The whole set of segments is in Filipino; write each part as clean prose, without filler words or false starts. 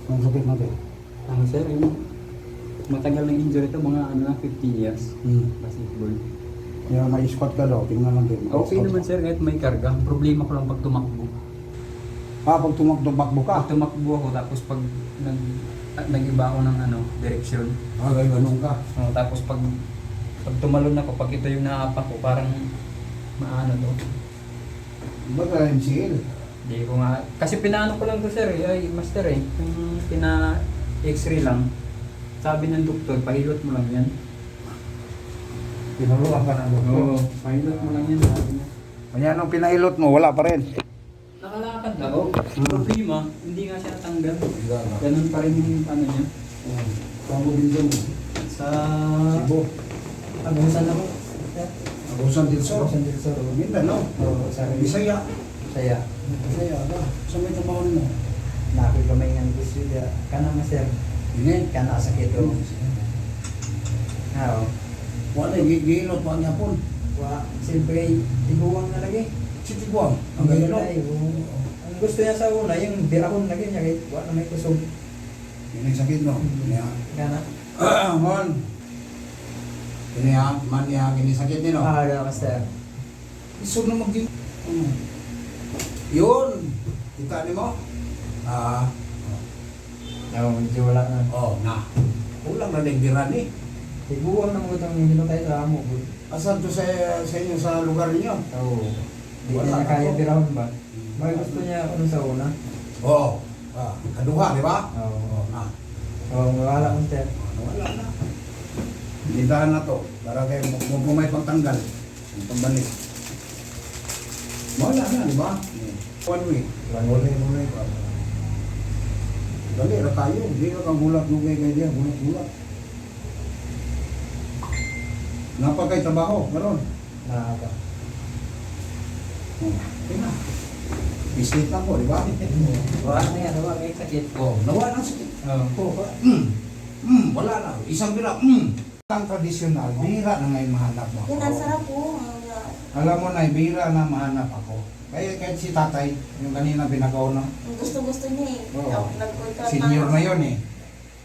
Ang sakit natin. Ano sir, yung matagal ng injury ito, mga ano na, 15 years. Basketball. Yung may squat ka daw, tingnan lang din. Okay naman sir, kahit may karga. Ang problema ko lang pag tumakbo. Pag tumakbo ka? Pag tumakbo ako, tapos pag nag-iba ako ng ano, direksyon. Ganun ka. Tapos pag tumalon ako, pag ito yung naapak ko, parang maano to. Baga MCL. Hindi ko nga, kasi pinaano ko lang to sir, ay master yung pina-x-ray lang. Sabi ng doktor, pahilot mo lang yan. Pinuluan ka ng doktor. Oo, pahilot mo lang yan, sabi niya. Kanya nung pinailot mo, wala pa rin. Nakalakad ako. Problema, hindi nga siya natanggal. Ganun pa rin yung ano niya. Pamo din doon. Sa Cebu. Agusan ako. Agusan del Sur. Agusan del Sur. Mindanao. Oo, sa Bisaya. Saya. Bisaya ka. Sa may trabaho mo. Nakoy kamay nga gusto niya. Kana master. Hindi. Kana sakit o. Oo. Wala, gilot pa niya po. Wa, siyempre, iguwang na lagi. Si Tibuang. Ang gilot. Ang gusto niya sa una, yung birahon lagi niya. Kahit wa na may kusog. Yun ang sakit mo. Kana. Mon. Kiniya, man niya, kinisakit din, no? Yeah, master. Iso na maging... Yun! Kita ni mo? Oo, medyo wala na. Na. Kulang na nagdiran eh. Iguwang na mo itong hinutay sa amo. Asan to sa inyo sa lugar niyo? Oo. Hindi Wala niya na kaya to. birahon ba? May gusto niya ano sa una? Oo. Kaduha, di ba? Oo. Na. Oo, wala kong step. Wala na. Hintahan na to. Para kayo may pagtanggal. Yung pambalik. Wala na, di ba? One week. One week. Dali na tayo. Hindi ka kang gulat nung kay diya. Gulat. Napagay trabaho. Ganon. Nakaka. Tingnan. Bislit lang po, di ba? Wala na yan, wala may sakit. Nawala ang sakit. Oo. Wala na. Isang bira. Ang tradisyonal, bira na ngayon mahanap mo. Yan, ang sarap po. Alam mo na, bira na mahanap ako. Kaya kahit si tatay, yung kanina pinakauna, Ang gusto-gusto niya eh. Oo. Nag-contract senior na yun eh.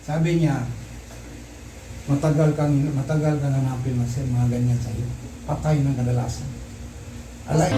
Sabi niya, matagal kang hanapin na sir, mga ganyan sa'yo. Patay ng kadalasan. Alay.